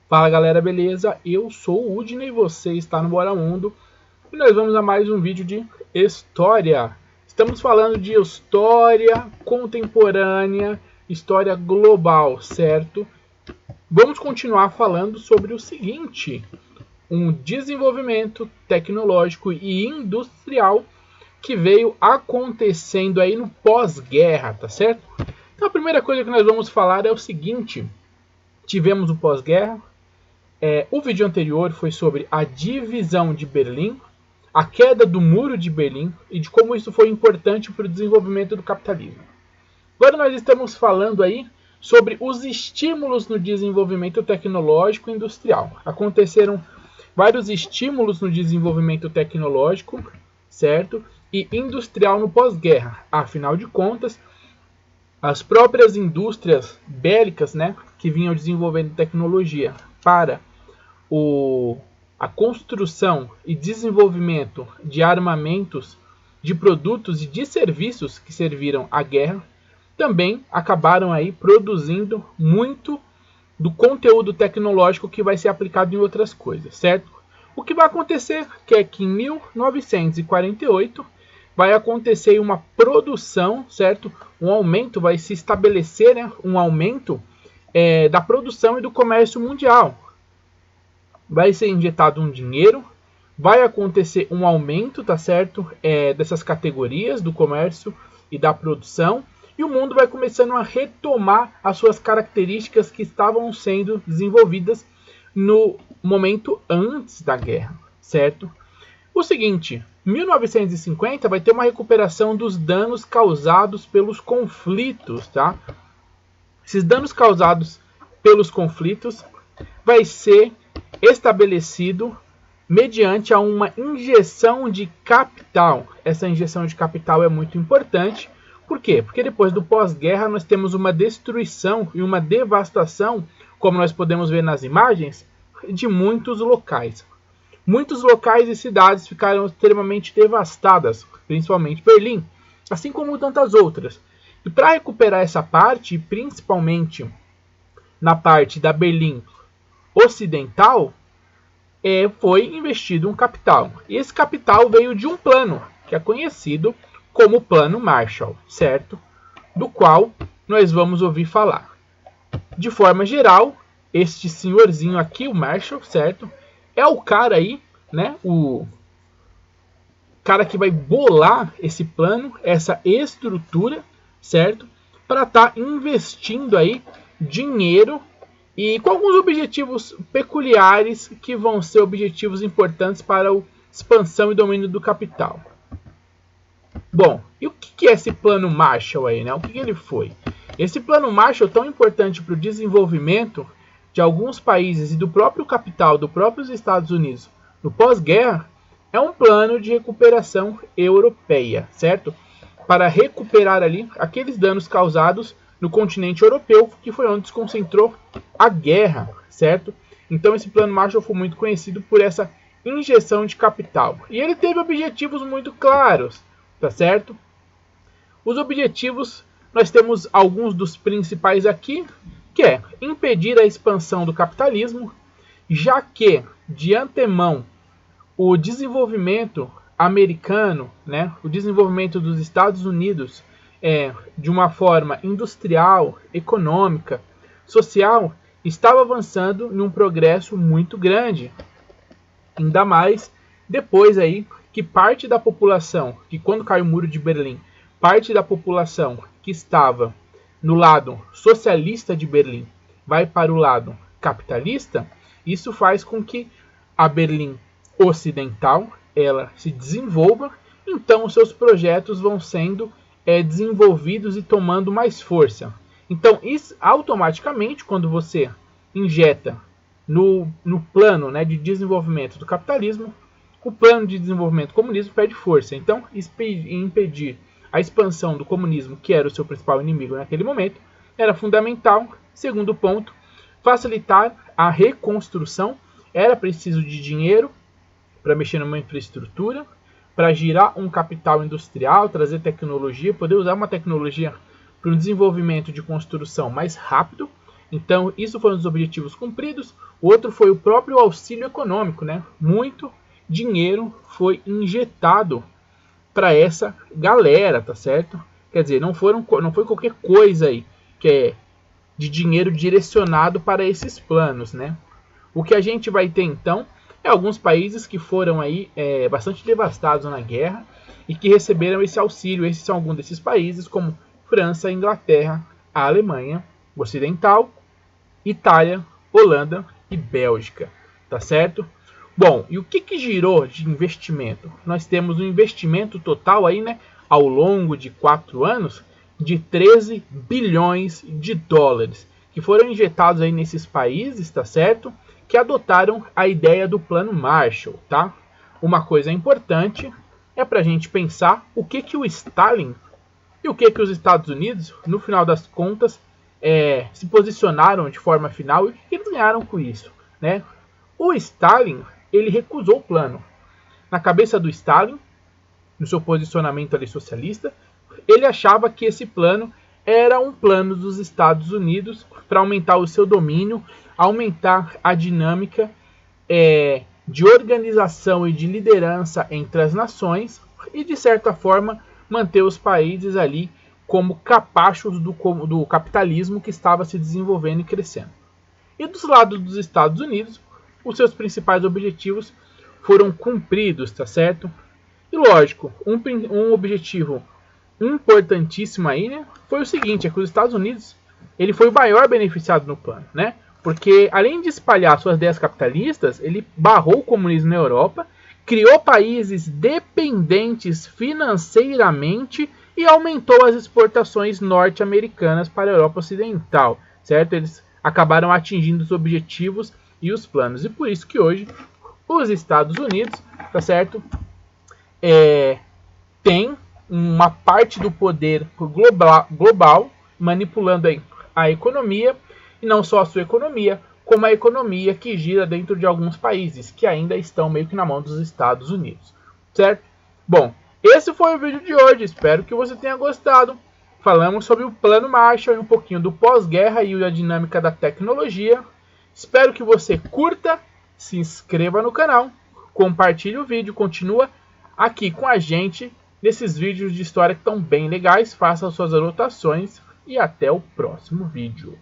Fala galera, beleza? Eu sou o Udney e você está no Bora Mundo e nós vamos a mais um vídeo de história. Estamos falando de história contemporânea, história global, certo? Vamos continuar falando sobre o seguinte: um desenvolvimento tecnológico e industrial que veio acontecendo aí no pós-guerra, tá certo? Então a primeira coisa que nós vamos falar é o seguinte: tivemos o pós-guerra. O vídeo anterior foi sobre a divisão de Berlim, a queda do muro de Berlim e de como isso foi importante para o desenvolvimento do capitalismo. Agora nós estamos falando aí sobre os estímulos no desenvolvimento tecnológico e industrial. Aconteceram vários estímulos no desenvolvimento tecnológico, certo? E industrial no pós-guerra. Afinal de contas, as próprias indústrias bélicas, né, que vinham desenvolvendo tecnologia para a construção e desenvolvimento de armamentos, de produtos e de serviços que serviram à guerra, também acabaram aí produzindo muito do conteúdo tecnológico que vai ser aplicado em outras coisas, certo? O que vai acontecer é que em 1948 vai acontecer uma produção, certo? Um aumento, vai se estabelecer, né, um aumento da produção e do comércio mundial. Vai ser injetado um dinheiro, vai acontecer um aumento, tá certo? Dessas categorias do comércio e da produção, e o mundo vai começando a retomar as suas características que estavam sendo desenvolvidas no momento antes da guerra, certo? O seguinte, 1950 vai ter uma recuperação dos danos causados pelos conflitos, tá? Esses danos causados pelos conflitos vai ser estabelecido mediante a uma injeção de capital. Essa injeção de capital é muito importante. Por quê? Porque depois do pós-guerra nós temos uma destruição e uma devastação, como nós podemos ver nas imagens, de muitos locais. Muitos locais e cidades ficaram extremamente devastadas, principalmente Berlim, assim como tantas outras. E para recuperar essa parte, principalmente na parte da Berlim ocidental, foi investido um capital. E esse capital veio de um plano, que é conhecido como Plano Marshall, certo? Do qual nós vamos ouvir falar. De forma geral, este senhorzinho aqui, o Marshall, certo? É o cara aí, né? O cara que vai bolar esse plano, essa estrutura, certo? Para estar investindo aí dinheiro e com alguns objetivos peculiares que vão ser objetivos importantes para a expansão e domínio do capital. Bom, e o que é esse plano Marshall aí, né? O que ele foi? Esse plano Marshall, tão importante para o desenvolvimento de alguns países e do próprio capital, dos próprios Estados Unidos, no pós-guerra, é um plano de recuperação europeia, certo? Para recuperar ali aqueles danos causados no continente europeu, que foi onde se concentrou a guerra, certo? Então esse plano Marshall foi muito conhecido por essa injeção de capital. E ele teve objetivos muito claros, tá certo? Os objetivos, nós temos alguns dos principais aqui, que é impedir a expansão do capitalismo, já que, de antemão, o desenvolvimento americano, né, o desenvolvimento dos Estados Unidos, de uma forma industrial, econômica, social, estava avançando em um progresso muito grande. Ainda mais depois aí que parte da população, que quando cai o muro de Berlim, parte da população que estava no lado socialista de Berlim vai para o lado capitalista, isso faz com que a Berlim ocidental ela se desenvolva, então os seus projetos vão sendo desenvolvidos e tomando mais força. Então, isso, automaticamente, quando você injeta no plano, né, de desenvolvimento do capitalismo, o plano de desenvolvimento do comunismo perde força. Então, impedir a expansão do comunismo, que era o seu principal inimigo naquele momento, era fundamental. Segundo ponto, facilitar a reconstrução. Era preciso de dinheiro para mexer numa infraestrutura, para girar um capital industrial, trazer tecnologia, poder usar uma tecnologia para um desenvolvimento de construção mais rápido Então, isso foi um dos objetivos cumpridos. O outro foi o próprio auxílio econômico, né? Muito dinheiro foi injetado para essa galera, tá certo? Quer dizer, não foi qualquer coisa aí que é de dinheiro direcionado para esses planos, né? O que a gente vai ter então é alguns países que foram aí bastante devastados na guerra e que receberam esse auxílio. Esses são alguns desses países, como França, Inglaterra, a Alemanha Ocidental, Itália, Holanda e Bélgica, tá certo? Bom, e o que girou de investimento? Nós temos um investimento total aí, né, ao longo de 4 anos, de 13 bilhões de dólares, que foram injetados aí nesses países, tá certo? Que adotaram a ideia do Plano Marshall, tá? Uma coisa importante é para a gente pensar o que o Stalin e o que os Estados Unidos, no final das contas, se posicionaram de forma final e o que eles ganharam com isso, né? O Stalin, ele recusou o plano. Na cabeça do Stalin, no seu posicionamento ali socialista, ele achava que esse plano era um plano dos Estados Unidos para aumentar o seu domínio, aumentar a dinâmica de organização e de liderança entre as nações e, de certa forma, manter os países ali como capachos do capitalismo que estava se desenvolvendo e crescendo. E dos lados dos Estados Unidos, os seus principais objetivos foram cumpridos, tá certo? E lógico, um objetivo importantíssimo aí, né, foi o seguinte, é que os Estados Unidos, ele foi o maior beneficiado no plano, né? Porque além de espalhar suas ideias capitalistas, ele barrou o comunismo na Europa, criou países dependentes financeiramente e aumentou as exportações norte-americanas para a Europa Ocidental, certo? Eles acabaram atingindo os objetivos e os planos. E por isso que hoje os Estados Unidos, tá certo? Tem uma parte do poder global manipulando a economia, e não só a sua economia, como a economia que gira dentro de alguns países que ainda estão meio que na mão dos Estados Unidos, certo? Bom, esse foi o vídeo de hoje, espero que você tenha gostado. Falamos sobre o Plano Marshall e um pouquinho do pós-guerra e a dinâmica da tecnologia. Espero que você curta, se inscreva no canal, compartilhe o vídeo, continua aqui com a gente nesses vídeos de história que estão bem legais. Faça suas anotações e até o próximo vídeo.